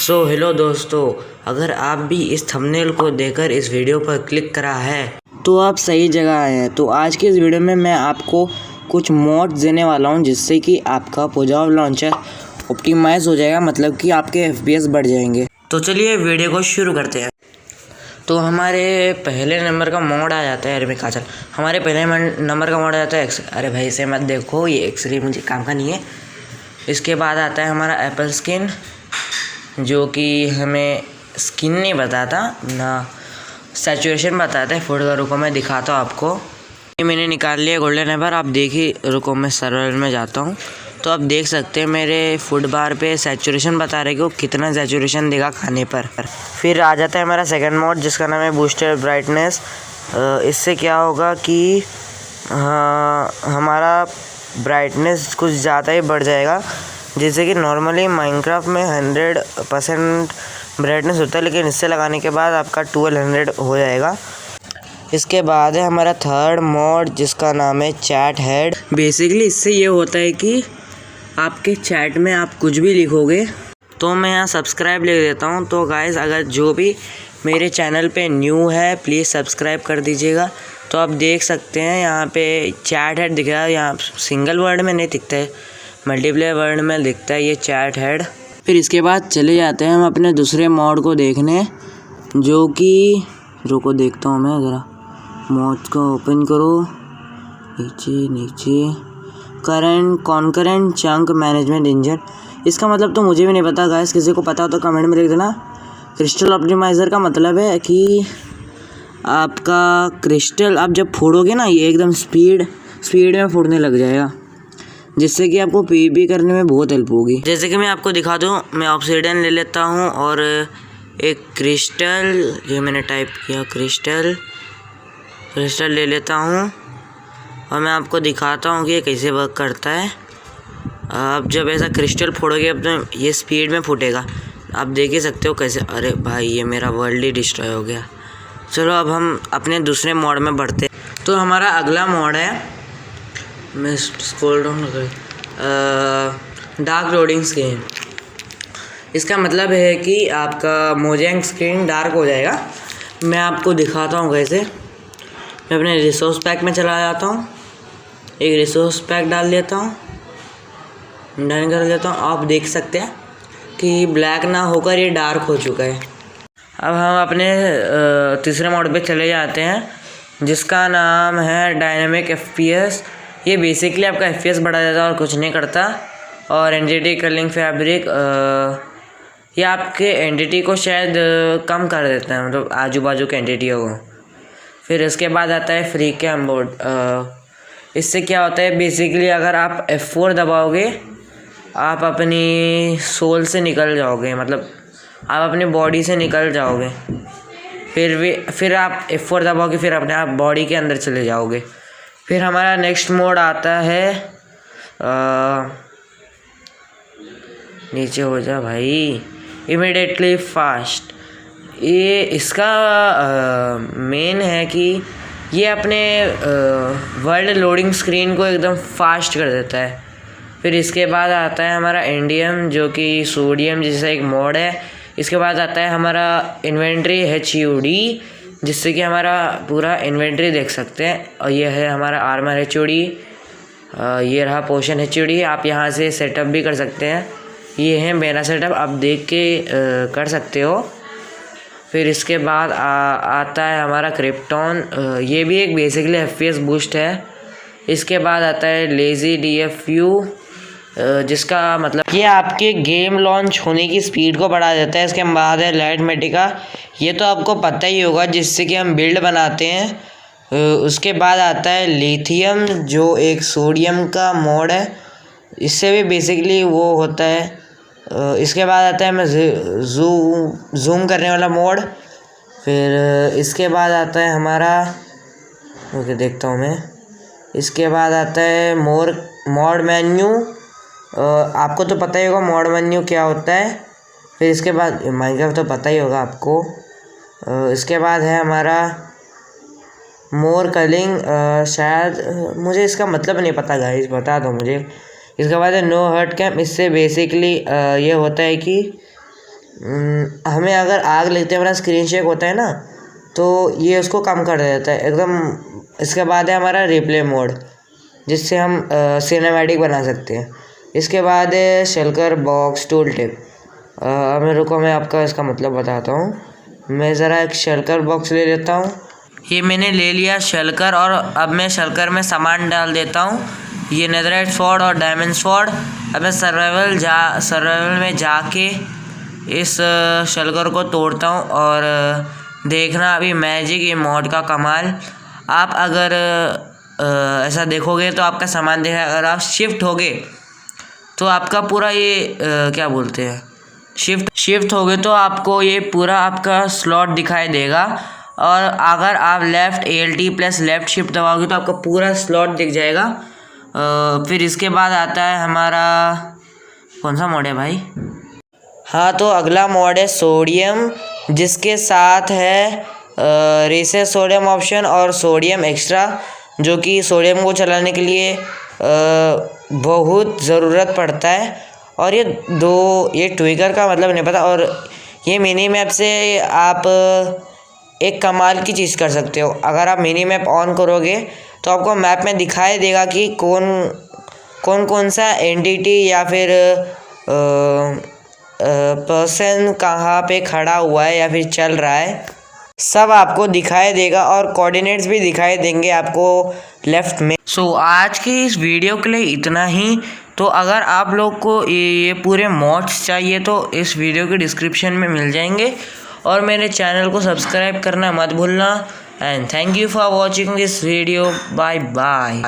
Hello दोस्तों, अगर आप भी इस थंबनेल को देखकर इस वीडियो पर क्लिक करा है तो आप सही जगह आए हैं। तो आज की इस वीडियो में मैं आपको कुछ मोड्स देने वाला हूं जिससे कि आपका पोजाव लॉन्चर ऑप्टिमाइज हो जाएगा, मतलब कि आपके FPS बढ़ जाएंगे। तो चलिए वीडियो को शुरू करते हैं। तो हमारे पहले नंबर का मोड आ जाता है। अरे मैं काजल, हमारे पहले नंबर का मोड आ जाता है अरे भाई इसे मत देखो, ये एक्सरे मुझे काम का नहीं है। इसके बाद आता है हमारा एप्पल स्किन, जो कि हमें स्किन नहीं बताता ना सैचुरेशन बताता है। फुट का रुको मैं दिखाता हूँ आपको। ये मैंने निकाल लिया गोल्डन एपर। आप देखिए, रुको मैं सर्वर में जाता हूँ तो आप देख सकते हैं मेरे फुट बार पे सैचुरेशन बता रहे कि वो कितना सैचुरेशन देगा खाने पर। फिर आ जाता है हमारा सेकंड मोड जिसका नाम है बूस्टर ब्राइटनेस। इससे क्या होगा कि हमारा ब्राइटनेस कुछ ज़्यादा ही बढ़ जाएगा, जैसे कि नॉर्मली माइनक्राफ्ट में 100% ब्राइटनेस होता है, लेकिन इससे लगाने के बाद आपका 1200 हो जाएगा। इसके बाद है हमारा थर्ड मोड जिसका नाम है चैट हेड। बेसिकली इससे ये होता है कि आपके चैट में आप कुछ भी लिखोगे तो मैं यहाँ सब्सक्राइब लिख देता हूँ। तो गाइस, अगर जो भी मेरे चैनल पे न्यू है प्लीज़ सब्सक्राइब कर दीजिएगा। तो आप देख सकते हैं यहाँ पे चैट हेड दिख रहा है। यहाँ सिंगल वर्ड में नहीं दिखता है, मल्टीप्लेयर वर्ड में दिखता है ये चैट हेड। फिर इसके बाद चले जाते हैं हम अपने दूसरे मोड को देखने, जो कि रुको देखता हूँ मैं ज़रा। मोड को ओपन करो, नीचे कॉन्करेंट चंक मैनेजमेंट इंजन। इसका मतलब तो मुझे भी नहीं पता गाइस, किसी को पता हो तो कमेंट में लिख देना। क्रिस्टल ऑप्टिमाइज़र का मतलब है कि आपका क्रिस्टल आप जब फोड़ोगे ना, ये एकदम स्पीड में फोड़ने लग जाएगा, जिससे कि आपको PvP करने में बहुत हेल्प होगी। जैसे कि मैं आपको दिखा दूँ, मैं ऑब्सीडियन ले लेता हूँ और एक क्रिस्टल, ये मैंने टाइप किया क्रिस्टल ले लेता हूँ और मैं आपको दिखाता हूँ कि ये कैसे वर्क करता है। आप जब ऐसा क्रिस्टल फोड़ोगे अपने, ये स्पीड में फूटेगा। आप देख ही सकते हो कैसे। अरे भाई ये मेरा वर्ल्ड ही डिस्ट्रॉय हो गया। चलो अब हम अपने दूसरे मोड में बढ़ते हैं। तो हमारा अगला मोड है, मैं स्क्रॉल डाउन कर, डार्क लोडिंग स्क्रीन। इसका मतलब है कि आपका मोजेंग स्क्रीन डार्क हो जाएगा। मैं आपको दिखाता हूँ कैसे। मैं अपने रिसोर्स पैक में चला जाता हूँ, एक रिसोर्स पैक डाल देता हूँ, डन कर देता हूँ। आप देख सकते हैं कि ब्लैक ना होकर ये डार्क हो चुका है। अब हम अपने तीसरे मोड पे चले जाते हैं जिसका नाम है डायनामिक FPS। ये बेसिकली आपका FPS बढ़ा देता है और कुछ नहीं करता। और एंटिटी कलिंग फैब्रिक, ये आपके एंटिटी को शायद कम कर देता है, मतलब आजू बाजू के एंटिटियों को। फिर इसके बाद आता है फ्री कैम मोड। इससे क्या होता है, बेसिकली अगर आप F4 दबाओगे आप अपनी सोल से निकल जाओगे, मतलब आप अपनी बॉडी से निकल जाओगे। फिर आप F4 दबाओगे, फिर अपने आप बॉडी के अंदर चले जाओगे। फिर हमारा नेक्स्ट मोड आता है, नीचे हो जा भाई, इमीडिएटली फास्ट। ये इसका मेन है कि ये अपने वर्ल्ड लोडिंग स्क्रीन को एकदम फास्ट कर देता है। फिर इसके बाद आता है हमारा एंडियम, जो कि सोडियम जैसा एक मोड है। इसके बाद आता है हमारा इन्वेंट्री HUD, जिससे कि हमारा पूरा इन्वेंट्री देख सकते हैं। और ये है हमारा आर्मर HUD, ये रहा पोशन HUD। आप यहाँ से सेटअप भी कर सकते हैं। ये है मेरा सेटअप, आप देख के कर सकते हो। फिर इसके बाद आता है हमारा क्रिप्टॉन, ये भी एक बेसिकली FPS बूस्ट है। इसके बाद आता है लेज़ी DFU, जिसका मतलब ये आपके गेम लॉन्च होने की स्पीड को बढ़ा देता है। इसके बाद है लाइट मेटिका, ये तो आपको पता ही होगा, जिससे कि हम बिल्ड बनाते हैं। उसके बाद आता है लिथियम, जो एक सोडियम का मोड है, इससे भी बेसिकली वो होता है। इसके बाद आता है मैं जूम करने वाला मोड। फिर इसके बाद आता है हमारा, ओके देखता हूँ मैं, इसके बाद आता है मोड मेन्यू। आपको तो पता ही होगा मोड मेन्यू क्या होता है। फिर इसके बाद माइनक्राफ्ट तो पता ही होगा आपको। इसके बाद है हमारा मोर कलिंग, शायद मुझे इसका मतलब नहीं पता गाइस, बता दो मुझे। इसके बाद है नो हर्ट कैम्प। इससे बेसिकली ये होता है कि हमें अगर आग लगते हमारा स्क्रीन शेक होता है ना, तो ये उसको कम कर देता है एकदम। इसके बाद है हमारा रिप्ले मोड, जिससे हम सिनेमैटिक बना सकते हैं। इसके बाद है शेल्कर बॉक्स टूल टिप। मैं रुको, मैं आपका इसका मतलब बताता हूँ। मैं ज़रा एक शेल्कर बॉक्स ले लेता हूँ। ये मैंने ले लिया शेल्कर, और अब मैं शेल्कर में सामान डाल देता हूँ। ये नेदरराइट स्वॉर्ड और डायमंड स्वॉर्ड। अब मैं सर्वाइवल में जाके इस शेल्कर को तोड़ता हूँ, और देखना अभी मैजिक ये मॉड का कमाल। आप अगर ऐसा देखोगे तो आपका सामान देखा, अगर आप शिफ्ट होगे तो आपका पूरा ये क्या बोलते हैं, शिफ्ट होगे तो आपको ये पूरा आपका स्लॉट दिखाई देगा। और अगर आप left ALT plus left shift दबाओगे तो आपका पूरा स्लॉट दिख जाएगा। फिर इसके बाद आता है हमारा, कौन सा मोड है भाई? हाँ, तो अगला मोड है सोडियम, जिसके साथ है रेसेस सोडियम ऑप्शन और सोडियम एक्स्ट्रा, जो कि सोडियम को चलाने के लिए बहुत ज़रूरत पड़ता है। और ये ट्विगर का मतलब नहीं पता। और ये मिनी मैप से आप एक कमाल की चीज़ कर सकते हो। अगर आप मिनी मैप ऑन करोगे तो आपको मैप में दिखाई देगा कि कौन सा एंटिटी या फिर पर्सन कहाँ पे खड़ा हुआ है या फिर चल रहा है, सब आपको दिखाई देगा। और कोऑर्डिनेट्स भी दिखाई देंगे आपको लेफ़्ट में। सो आज की इस वीडियो के लिए इतना ही। तो अगर आप लोग को ये पूरे मॉड्स चाहिए तो इस वीडियो के डिस्क्रिप्शन में मिल जाएंगे। और मेरे चैनल को सब्सक्राइब करना मत भूलना। And thank you for watching this video. Bye bye.